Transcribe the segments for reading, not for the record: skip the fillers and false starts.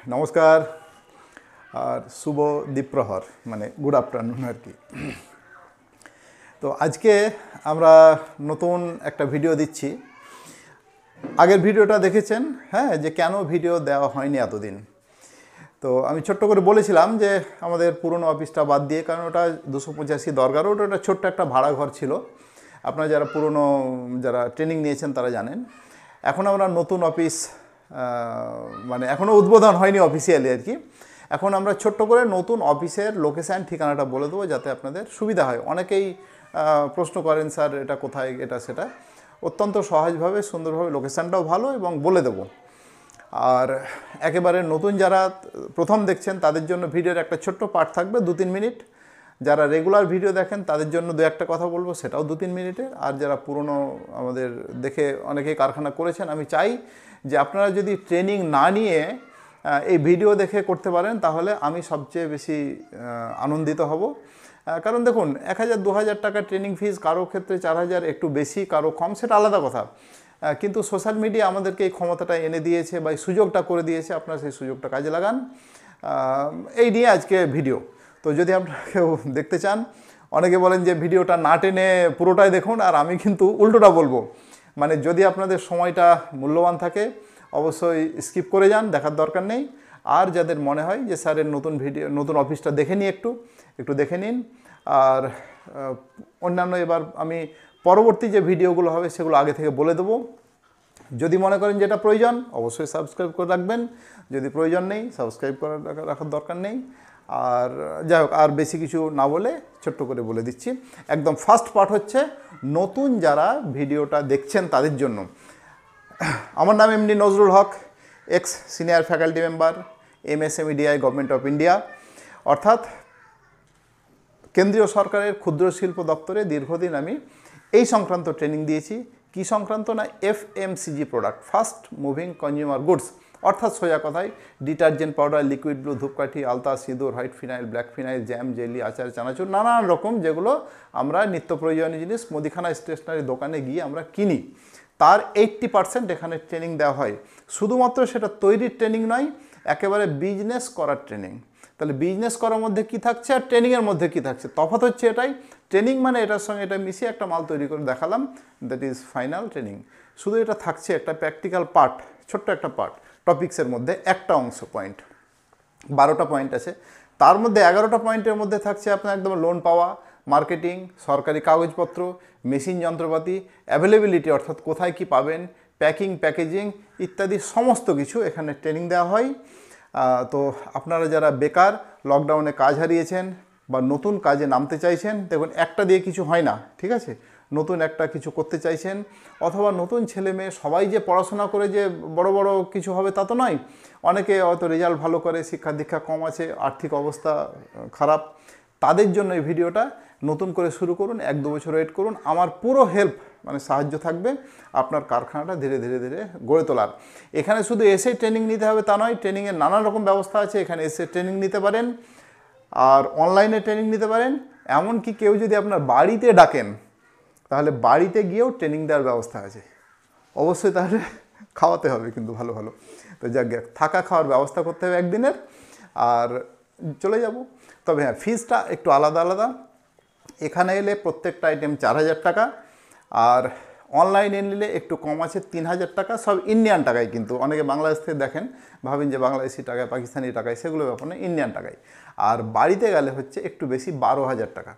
নমস্কার আর শুভ দ্বীপ্রহর মানে good afternoon আর কি। তো আজকে আমরা নতুন একটা ভিডিও দিচ্ছি। আগের ভিডিওটা দেখেছেন, হ্যাঁ, যে কেন ভিডিও দেওয়া হয়নি এতদিন। তো আমি ছোট্ট করে বলেছিলাম যে আমাদের পুরনো অফিসটা বাদ দিয়ে, কারণ ওটা 285 দরকার, ওটা ছোট্ট একটা ভাড়া ঘর ছিল। আপনারা যারা পুরনো যারা ট্রেনিং নিয়েছেন তারা জানেন। এখন আমরা নতুন অফিস মানে এখনও উদ্বোধন হয়নি অফিসিয়ালি আর কি। এখন আমরা ছোট্ট করে নতুন অফিসের লোকেশান ঠিকানাটা বলে দেবো যাতে আপনাদের সুবিধা হয়। অনেকেই প্রশ্ন করেন, স্যার এটা কোথায়, এটা সেটা। অত্যন্ত সহজভাবে সুন্দরভাবে লোকেশানটাও ভালো এবং বলে দেবো। আর একেবারে নতুন যারা প্রথম দেখছেন তাদের জন্য ভিডিওর একটা ছোট্ট পার্ট থাকবে 2-3 মিনিট। যারা রেগুলার ভিডিও দেখেন তাদের জন্য 2-1টা কথা বলবো, সেটাও 2-3 মিনিটের। আর যারা পুরনো আমাদের দেখে অনেকেই কারখানা করেছেন, আমি চাই যে আপনারা যদি ট্রেনিং না নিয়ে এই ভিডিও দেখে করতে পারেন তাহলে আমি সবচেয়ে বেশি আনন্দিত হব। কারণ দেখুন, 1000-2000 টাকা ট্রেনিং ফিজ, কারো ক্ষেত্রে 4000, একটু বেশি কারো কম, সেটা আলাদা কথা। কিন্তু সোশ্যাল মিডিয়া আমাদেরকে এই ক্ষমতাটা এনে দিয়েছে বা এই সুযোগটা করে দিয়েছে, আপনারা সেই সুযোগটা কাজে লাগান। এই নিয়ে আজকে ভিডিও। তো যদি আপনারা কেউ দেখতে চান, অনেকে বলেন যে ভিডিওটা না টেনে পুরোটাই দেখুন, আর আমি কিন্তু উল্টোটা বলবো। মানে যদি আপনাদের সময়টা মূল্যবান থাকে অবশ্যই স্কিপ করে যান, দেখার দরকার নেই। আর যাদের মনে হয় যে স্যারের নতুন ভিডিও, নতুন অফিসটা দেখে নিই, একটু দেখে নিন। আর অন্যান্য এবার আমি পরবর্তী যে ভিডিওগুলো হবে সেগুলো আগে থেকে বলে দেবো। যদি মনে করেন যেটা প্রয়োজন অবশ্যই সাবস্ক্রাইব করে রাখবেন, যদি প্রয়োজন নেই সাবস্ক্রাইব করে রাখার দরকার নেই। আর যাই হোক, আর বেশি কিছু না বলে ছোট্ট করে বলে দিচ্ছি। একদম ফার্স্ট পার্ট হচ্ছে নতুন যারা ভিডিওটা দেখছেন তাদের জন্য। আমার নাম MD Nazrul Haque, ex senior faculty member, MSMEDI government of India, অর্থাৎ কেন্দ্রীয় সরকারের ক্ষুদ্র শিল্প দপ্তরে দীর্ঘদিন আমি এই সংক্রান্ত ট্রেনিং দিয়েছি। কি সংক্রান্ত না, FMCG product, fast moving consumer goods, অর্থাৎ সোজা কথায় ডিটারজেন্ট পাউডার, লিকুইড ব্লু, ধূপকাঠি, আলতা, সিঁদুর, white phenyl, black phenyl, jam, jelly, আচার, চানাচুর, নানান রকম যেগুলো আমরা নিত্য প্রয়োজনীয় জিনিস মুদিখানা স্টেশনারি দোকানে গিয়ে আমরা কিনি, তার 80% এখানে ট্রেনিং দেওয়া হয়। শুধুমাত্র সেটা তৈরির ট্রেনিং নয়, একেবারে বিজনেস করার ট্রেনিং। তাহলে বিজনেস করার মধ্যে কি থাকছে আর ট্রেনিংয়ের মধ্যে কি থাকছে, তফাৎ হচ্ছে এটাই। ট্রেনিং মানে এটার সঙ্গে এটা মিশিয়ে একটা মাল তৈরি করে দেখালাম, দ্যাট ইজ ফাইনাল ট্রেনিং। শুধু এটা থাকছে একটা প্র্যাকটিক্যাল পার্ট, ছোট্ট একটা পার্ট, টপিক্সের মধ্যে একটা অংশ, পয়েন্ট 12টা পয়েন্ট আছে। তার মধ্যে 11টা পয়েন্টের মধ্যে থাকছে আপনার একদম লোন পাওয়া, মার্কেটিং, সরকারি কাগজপত্র, মেশিন যন্ত্রপাতি, অ্যাভেলেবিলিটি অর্থাৎ কোথায় কি পাবেন, প্যাকিং, প্যাকেজিং ইত্যাদি সমস্ত কিছু এখানে ট্রেনিং দেওয়া হয়। তো আপনারা যারা বেকার, লকডাউনে কাজ হারিয়েছেন বা নতুন কাজে নামতে চাইছেন, দেখুন একটা দিয়ে কিছু হয় না, ঠিক আছে, নতুন একটা কিছু করতে চাইছেন, অথবা নতুন ছেলে মেয়ে, সবাই যে পড়াশোনা করে যে বড় বড় কিছু হবে তা তো নয়। অনেকে হয়তো রেজাল্ট ভালো করে, শিক্ষা দীক্ষা কম আছে, আর্থিক অবস্থা খারাপ, তাদের জন্য এই ভিডিওটা। নতুন করে শুরু করুন, 1-2 বছর ওয়েট করুন, আমার পুরো হেল্প মানে সাহায্য থাকবে আপনার কারখানাটা ধীরে ধীরে ধীরে গড়ে তোলার। এখানে শুধু এসে ট্রেনিং নিতে হবে তা নয়, ট্রেনিংয়ের নানান রকম ব্যবস্থা আছে, এখানে এসে ট্রেনিং নিতে পারেন আর অনলাইনে ট্রেনিং নিতে পারেন। এমনকি কেউ যদি আপনার বাড়িতে ডাকেন তাহলে বাড়িতে গিয়েও ট্রেনিং দেওয়ার ব্যবস্থা আছে। অবশ্যই তাহলে খাওয়াতে হবে কিন্তু ভালো ভালো। তো যাক, থাকা খাওয়ার ব্যবস্থা করতে হবে একদিনের, আর চলে যাব। তবে হ্যাঁ, ফিজটা একটু আলাদা আলাদা। এখানে এলে প্রত্যেকটা আইটেম 4000 টাকা, আর অনলাইনে নিলে একটু কম আছে 3000 টাকা, সব ইন্ডিয়ান টাকায়। কিন্তু অনেকে বাংলাদেশ থেকে দেখেন, ভাবেন যে বাংলাদেশি টাকায়, পাকিস্তানি টাকায়, সেগুলো ব্যাপার না, ইন্ডিয়ান টাকায়। আর বাড়িতে গেলে হচ্ছে একটু বেশি, 12000 টাকা।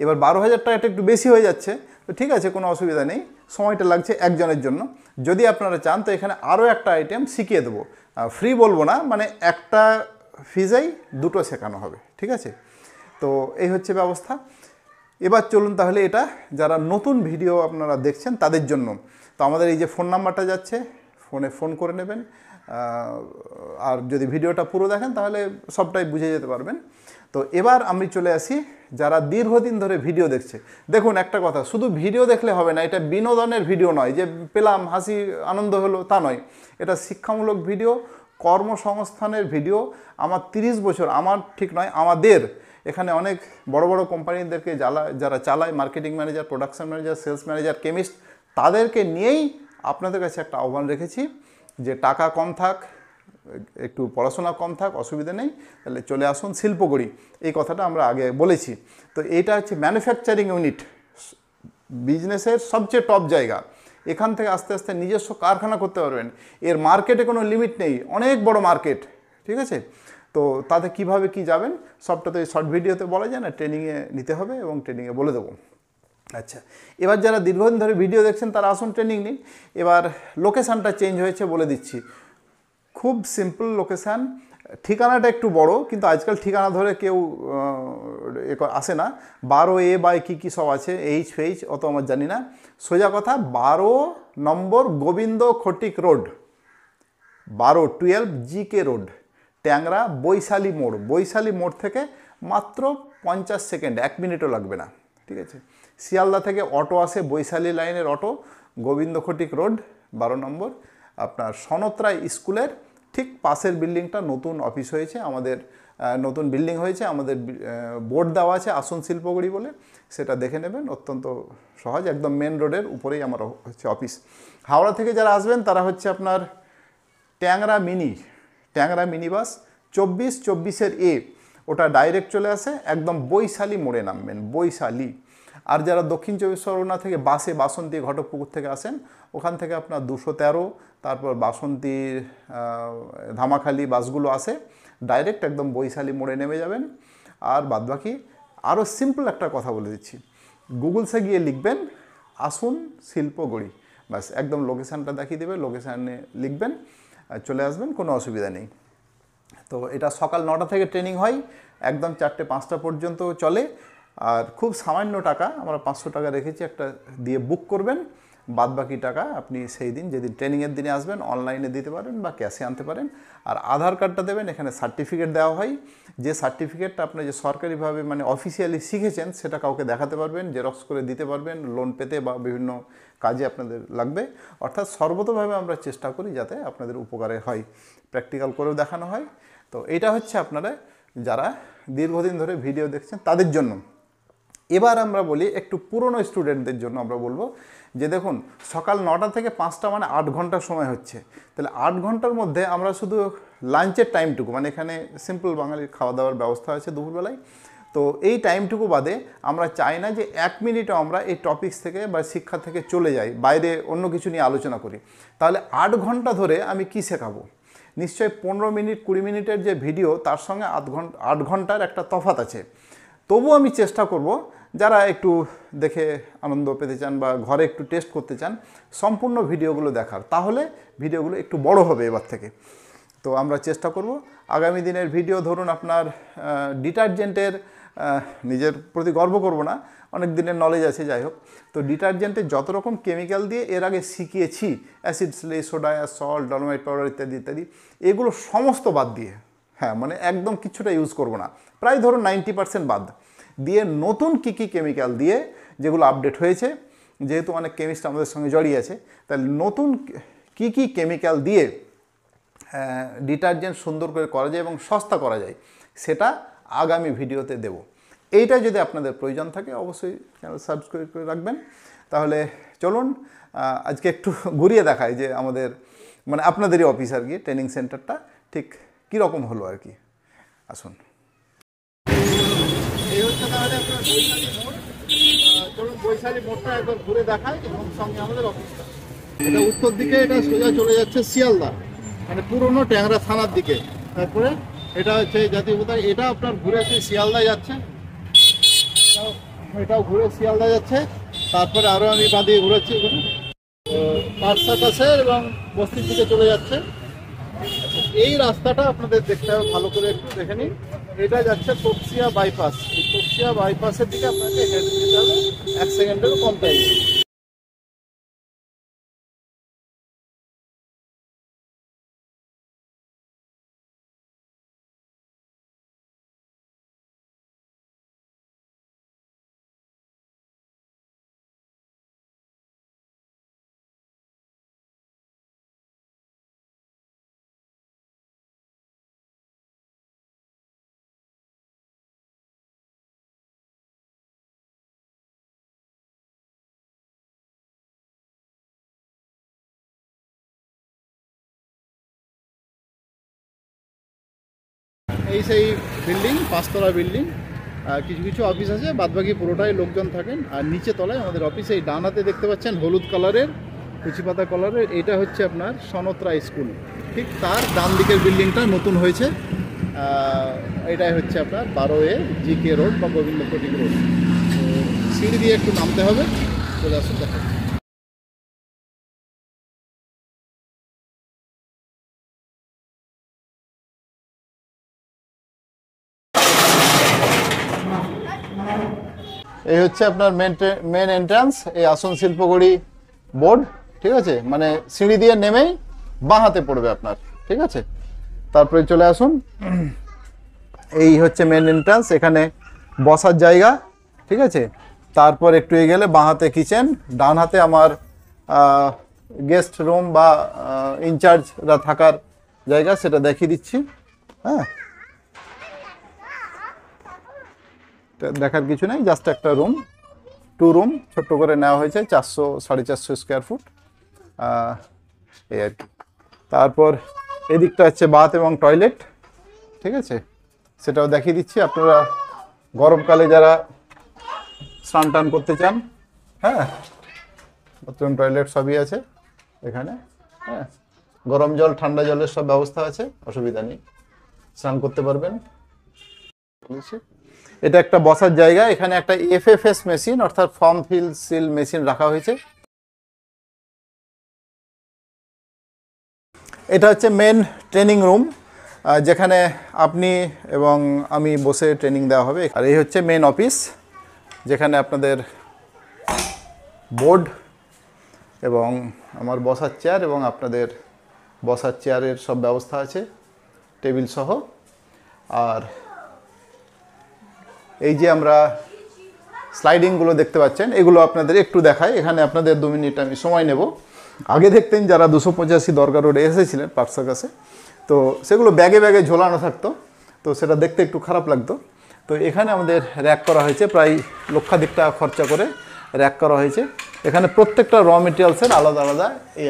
এবার 12000 টাকাটা একটু বেশি হয়ে যাচ্ছে, তো ঠিক আছে, কোনো অসুবিধা নেই, সময়টা লাগছে একজনের জন্য। যদি আপনারা চান তো এখানে আরও একটা আইটেম শিখিয়ে দেবো, ফ্রি বলবো না, মানে একটা ফিজেই দুটো শেখানো হবে, ঠিক আছে। তো এই হচ্ছে ব্যবস্থা। এবার চলুন তাহলে, এটা যারা নতুন ভিডিও আপনারা দেখছেন তাদের জন্য। তো আমাদের এই যে ফোন নাম্বারটা যাচ্ছে, ফোনে ফোন করে নেবেন। আর যদি ভিডিওটা পুরো দেখেন তাহলে সবটাই বুঝে যেতে পারবেন। তো এবার আমি চলে আসি যারা দীর্ঘদিন ধরে ভিডিও দেখছে। দেখুন একটা কথা, শুধু ভিডিও দেখলে হবে না, এটা বিনোদনের ভিডিও নয় যে পেলাম হাসি আনন্দ হলো তা নয়, এটা শিক্ষামূলক ভিডিও, কর্মসংস্থানের ভিডিও। আমার 30 বছর, আমার ঠিক নয়, আমাদের এখানে অনেক বড় বড় কোম্পানিদেরকে যারা চালায়, marketing manager, production manager, sales manager, chemist, তাদেরকে নিয়েই আপনাদের কাছে একটা আহ্বান রেখেছি যে টাকা কম থাক, একটু পড়াশোনা কম থাক, অসুবিধা নেই, তাহলে চলে আসুন শিল্পগড়ি। এই কথাটা আমরা আগে বলেছি। তো এইটা হচ্ছে ম্যানুফ্যাকচারিং ইউনিট, বিজনেসের সবচেয়ে টপ জায়গা। এখান থেকে আস্তে আস্তে নিজস্ব কারখানা করতে পারবেন। এর মার্কেটে কোনো লিমিট নেই, অনেক বড় মার্কেট, ঠিক আছে। তো তাতে কিভাবে কি যাবেন সবটা তো এই শর্ট ভিডিওতে বলা যায় না, ট্রেনিংয়ে নিতে হবে এবং ট্রেনিংয়ে বলে দেবো। আচ্ছা, এবার যারা দীর্ঘদিন ধরে ভিডিও দেখছেন তারা আসুন ট্রেনিং নিন। এবার লোকেশানটা চেঞ্জ হয়েছে বলে দিচ্ছি, খুব সিম্পল লোকেশান। ঠিকানাটা একটু বড়, কিন্তু আজকাল ঠিকানা ধরে কেউ আসে না। 12A বাই কী সব আছে, এইচ অত আমার জানি না। সোজা কথা 12 নম্বর Gobinda Khatik road, 12 GK road, Tangra Baishali মোড়। বৈশালী মোড় থেকে মাত্র 50 সেকেন্ড, 1 মিনিটও লাগবে না, ঠিক আছে। শিয়ালদা থেকে অটো আসে, বৈশালী লাইনের অটো, গোবিন্দ খটিক রোড 12 নম্বর। আপনার সনত্রায় স্কুলের ঠিক পাশের বিল্ডিংটা নতুন অফিস হয়েছে আমাদের, নতুন বিল্ডিং হয়েছে আমাদের, বোর্ড দেওয়া আছে আসুন শিল্পগড়ি বলে, সেটা দেখে নেবেন, অত্যন্ত সহজ, একদম মেন রোডের উপরেই আমার হচ্ছে অফিস। হাওড়া থেকে যারা আসবেন তারা হচ্ছে আপনার ট্যাংরা মিনি বাস 24 এ, ওটা ডাইরেক্ট চলে আসে, একদম বৈশালী মোড়ে নামবেন, বৈশালী। আর যারা দক্ষিণ 24 পরগনা থেকে বাসে বাসন্তী ঘটকপুকুর থেকে আসেন, ওখান থেকে আপনার 213, তারপর বাসন্তীর ধামাখালি বাসগুলো আসে, ডাইরেক্ট একদম বৈশালী মোড়ে নেমে যাবেন। আর বাদবাকি আরও সিম্পল একটা কথা বলে দিচ্ছি, গুগলসে গিয়ে লিখবেন আসুন শিল্পগড়ি, ব্যাস একদম লোকেশানটা দেখিয়ে দেবে, লোকেশানে লিখবেন, চলে আসবেন, কোনো অসুবিধা নেই। তো এটা সকাল 9টা থেকে ট্রেনিং হয়, একদম 4টে-5টা পর্যন্ত চলে। আর খুব সামান্য টাকা, আমরা 500 টাকা রেখেছি একটা, দিয়ে বুক করবেন। বাদবাকি টাকা আপনি সেই দিন, যেদিন ট্রেনিংয়ের দিনে আসবেন, অনলাইনে দিতে পারেন বা ক্যাশে আনতে পারেন। আর আধার কার্ডটা দেবেন, এখানে সার্টিফিকেট দেওয়া হয়, যে সার্টিফিকেটটা আপনি যে সরকারিভাবে মানে অফিসিয়ালি শিখেছেন সেটা কাউকে দেখাতে পারবেন, জেরক্স করে দিতে পারবেন লোন পেতে বা বিভিন্ন কাজে আপনাদের লাগবে। অর্থাৎ সর্বতোভাবে আমরা চেষ্টা করি যাতে আপনাদের উপকারে হয়, প্র্যাকটিক্যাল করেও দেখানো হয়। তো এটা হচ্ছে আপনারা যারা দীর্ঘদিন ধরে ভিডিও দেখছেন তাদের জন্য। এবার আমরা বলি একটু পুরনো স্টুডেন্টদের জন্য আমরা বলবো যে দেখুন, সকাল 9টা থেকে 5টা মানে 8 ঘন্টা সময় হচ্ছে, তাহলে 8 ঘন্টার মধ্যে আমরা শুধু লাঞ্চের টাইমটুকু, মানে এখানে সিম্পল বাঙালির খাওয়া দাওয়ার ব্যবস্থা আছে দুপুরবেলায়, তো এই টাইমটুকু বাদে আমরা চাই না যে 1 মিনিটও আমরা এই টপিকস থেকে বা শিক্ষা থেকে চলে যাই, বাইরে অন্য কিছু নিয়ে আলোচনা করি। তাহলে 8 ঘন্টা ধরে আমি কি শেখাবো? নিশ্চয়ই 15 মিনিট 20 মিনিটের যে ভিডিও তার সঙ্গে 8 ঘন্টার একটা তফাৎ আছে। তবু আমি চেষ্টা করব যারা একটু দেখে আনন্দ পেতে চান বা ঘরে একটু টেস্ট করতে চান, সম্পূর্ণ ভিডিওগুলো দেখার, তাহলে ভিডিওগুলো একটু বড় হবে এবার থেকে। তো আমরা চেষ্টা করব আগামী দিনের ভিডিও, ধরুন আপনার ডিটারজেন্টের, নিজের প্রতি গর্ব করব না, অনেক দিনের নলেজ আছে, যাই হোক, তো ডিটারজেন্টের যত রকম কেমিক্যাল দিয়ে এর আগে শিখিয়েছি, acid sledge, soda salt, dolomite powder ইত্যাদি ইত্যাদি, এগুলো সমস্ত বাদ দিয়ে, হ্যাঁ মানে একদম কিছুটা ইউজ করব না, প্রায় ধরুন 90% বাদ দিয়ে নতুন কী কী কেমিক্যাল দিয়ে, যেগুলো আপডেট হয়েছে, যেহেতু অনেক কেমিস্ট আমাদের সঙ্গে জড়িয়ে আছে, তাহলে নতুন কী কী কেমিক্যাল দিয়ে ডিটারজেন্ট সুন্দর করে করা যায় এবং সস্তা করা যায়, সেটা আগামী ভিডিওতে দেব। এইটা যদি আপনাদের প্রয়োজন থাকে অবশ্যই চ্যানেল সাবস্ক্রাইব করে রাখবেন। তাহলে চলুন আজকে একটু ঘুরিয়ে দেখাই যে আমাদের মানে আপনাদেরই অফিস আর কি, ট্রেনিং সেন্টারটা ঠিক কীরকম হলো আর কি। আসুন, এই হচ্ছে তাহলে আপনার বৈশালী মোড়। চলুন বৈশালী মোড়টা একবার ঘুরে দেখাই এবং সঙ্গে আমাদের অফিসটা। এটা উত্তর দিকে, এটা সোজা চলে যাচ্ছে শিয়ালদা, মানে পুরনো ট্যাংরা থানার দিকে। তারপরে এটা হচ্ছে জাতীয় পতাকা, এটা আপনার ঘুরে শিয়ালদা যাচ্ছে, এটাও ঘুরে শিয়ালদা যাচ্ছে। তারপরে আরও আমি বাঁধিয়ে ঘুরেছি, পাটসাকাশের এবং বস্তির দিকে চলে যাচ্ছে। এই রাস্তাটা আপনাদের দেখতে হবে, ভালো করে একটু দেখে নিন। এটা যাচ্ছে তপসিয়া বাইপাস, এই তপসিয়া বাইপাসের দিকে আপনাকে হেঁটে যেতে হবে 1 সেকেন্ডেরও কম টাইম। এই সেই বিল্ডিং, 5 তলা বিল্ডিং। কিছু কিছু অফিস আছে, বাদবাকি পুরোটাই লোকজন থাকেন। আর নিচে তলায় আমাদের অফিসে এই ডান হাতে দেখতে পাচ্ছেন হলুদ কালারের, কুচি পাতা কালারের, এটা হচ্ছে আপনার সনত্রা স্কুল। ঠিক তার ডান দিকের বিল্ডিংটা নতুন হয়েছে। এটাই হচ্ছে আপনার 12A GK রোড বা গোবিন্দ ফটিক রোড। তো সিঁড়ি দিয়ে একটু নামতে হবে, চলে আসুন দেখা। এই হচ্ছে আপনার মেন এন্ট্রান্স, এই আসন শিল্পগড়ি বোর্ড। ঠিক আছে, মানে সিঁড়ি দিয়ে নেমেই বাঁ হাতে পড়বে আপনার। ঠিক আছে, তারপরে চলে আসুন। এই হচ্ছে মেন এন্ট্রান্স, এখানে বসার জায়গা। ঠিক আছে, তারপর একটু এগিয়ে গেলে বাঁ হাতে কিচেন, ডান হাতে আমার গেস্ট রুম বা ইনচার্জরা থাকার জায়গা, সেটা দেখিয়ে দিচ্ছি। হ্যাঁ, দেখার কিছু নেই, জাস্ট একটা রুম, 2 রুম ছোট্ট করে নেওয়া হয়েছে, 400-450 স্কোয়ার ফুট এই আর কি। তারপর এদিকটা হচ্ছে বাথ এবং টয়লেট। ঠিক আছে, সেটাও দেখিয়ে দিচ্ছি। আপনারা গরমকালে যারা স্নান টান করতে চান, হ্যাঁ, বাথরুম টয়লেট সবই আছে এখানে। হ্যাঁ, গরম জল ঠান্ডা জলের সব ব্যবস্থা আছে, অসুবিধা নেই, স্নান করতে পারবেন। এটা একটা বসার জায়গা, এখানে একটা FFS মেশিন অর্থাৎ ফর্ম ফিল সিল মেশিন রাখা হয়েছে। এটা হচ্ছে মেন ট্রেনিং রুম, যেখানে আপনি এবং আমি বসে ট্রেনিং দেওয়া হবে। আর এই হচ্ছে মেন অফিস, যেখানে আপনাদের বোর্ড এবং আমার বসার চেয়ার এবং আপনাদের বসার চেয়ারের সব ব্যবস্থা আছে, টেবিল সহ। আর এই যে আমরা স্লাইডিংগুলো দেখতে পাচ্ছেন, এগুলো আপনাদের একটু দেখাই। এখানে আপনাদের 2 মিনিট আমি সময় নেব। আগে দেখতেন যারা 285 দরগা রোডে এসেছিলেন পার্ক সার্কাসে, তো সেগুলো ব্যাগে ব্যাগে ঝোলানো থাকতো, তো সেটা দেখতে একটু খারাপ লাগতো। তো এখানে আমাদের র্যাক করা হয়েছে, প্রায় লক্ষাধিক টাকা খরচা করে র্যাক করা হয়েছে। এখানে প্রত্যেকটা র মেটেরিয়ালসের আলাদা আলাদা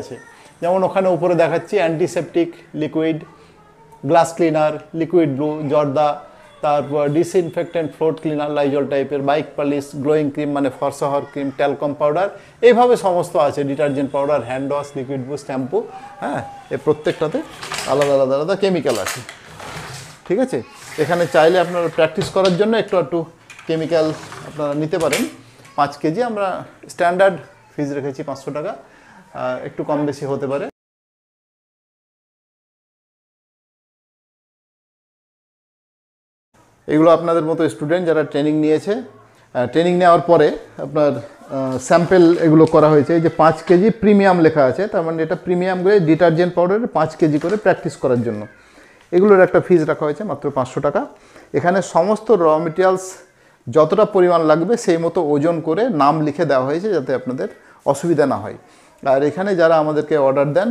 আছে। যেমন ওখানে উপরে দেখাচ্ছি antiseptic liquid, glass cleaner, liquid blue, জর্দা, তারপর ডিসইনফেক্টেন্ট ফ্লোর ক্লিনার, লাইজল টাইপের, বাইক পালিশ, গ্লোয়িং ক্রিম মানে ফর্সা হওয়ার ক্রিম, ট্যালকম পাউডার, এইভাবে সমস্ত আছে, detergent powder, hand wash, liquid boost, shampoo. হ্যাঁ, এই প্রত্যেকটাতে আলাদা আলাদা আলাদা কেমিক্যাল আছে। ঠিক আছে, এখানে চাইলে আপনারা প্র্যাকটিস করার জন্য একটু কেমিক্যাল আপনারা নিতে পারেন। 5 কেজি আমরা স্ট্যান্ডার্ড ফিজ রেখেছি 500 টাকা, একটু কম বেশি হতে পারে। এগুলো আপনাদের মতো স্টুডেন্ট যারা ট্রেনিং নিয়েছে, ট্রেনিং নেওয়ার পরে আপনার স্যাম্পেল এগুলো করা হয়েছে। এই যে 5 কেজি প্রিমিয়াম লেখা আছে, তার মানে এটা প্রিমিয়াম করে ডিটারজেন্ট পাউডারে 5 কেজি করে প্র্যাকটিস করার জন্য এগুলোর একটা ফিজ রাখা হয়েছে মাত্র 500 টাকা। এখানে সমস্ত র মেটেরিয়ালস যতটা পরিমাণ লাগবে সেই মতো ওজন করে নাম লিখে দেওয়া হয়েছে, যাতে আপনাদের অসুবিধা না হয়। আর এখানে যারা আমাদেরকে অর্ডার দেন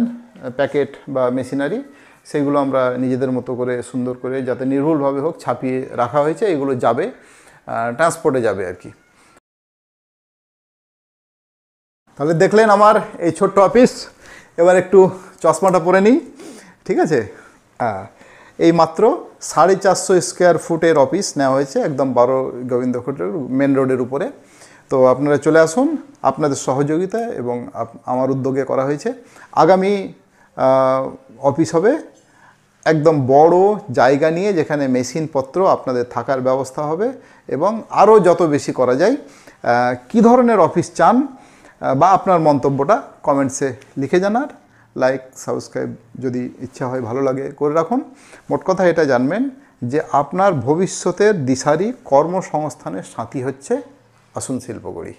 প্যাকেট বা মেশিনারি, সেগুলো আমরা নিজেদের মতো করে সুন্দর করে যাতে নির্ভুলভাবে হোক ছাপিয়ে রাখা হয়েছে, এগুলো যাবে ট্রান্সপোর্টে যাবে আর কি। তাহলে দেখলেন আমার এই ছোট্ট অফিস। এবার একটু চশমাটা পরে নিই। ঠিক আছে, এই মাত্র 450 স্কোয়ার ফুটের অফিস নেওয়া হয়েছে, একদম 12 গোবিন্দ ফটিক মেন রোডের উপরে। তো আপনারা চলে আসুন, আপনাদের সহযোগিতা এবং আমার উদ্যোগে করা হয়েছে। আগামী অফিস হবে একদম বড় জায়গা নিয়ে, যেখানে মেশিনপত্র আপনাদের থাকার ব্যবস্থা হবে, এবং আরও যত বেশি করা যায়। কী ধরনের অফিস চান বা আপনার মন্তব্যটা কমেন্টসে লিখে জানার। লাইক সাবস্ক্রাইব যদি ইচ্ছা হয়, ভালো লাগে করে রাখুন। মোট কথা এটা জানবেন যে আপনার ভবিষ্যতের দিশারি কর্মসংস্থানের সাথী হচ্ছে আসন শিল্পগড়ি।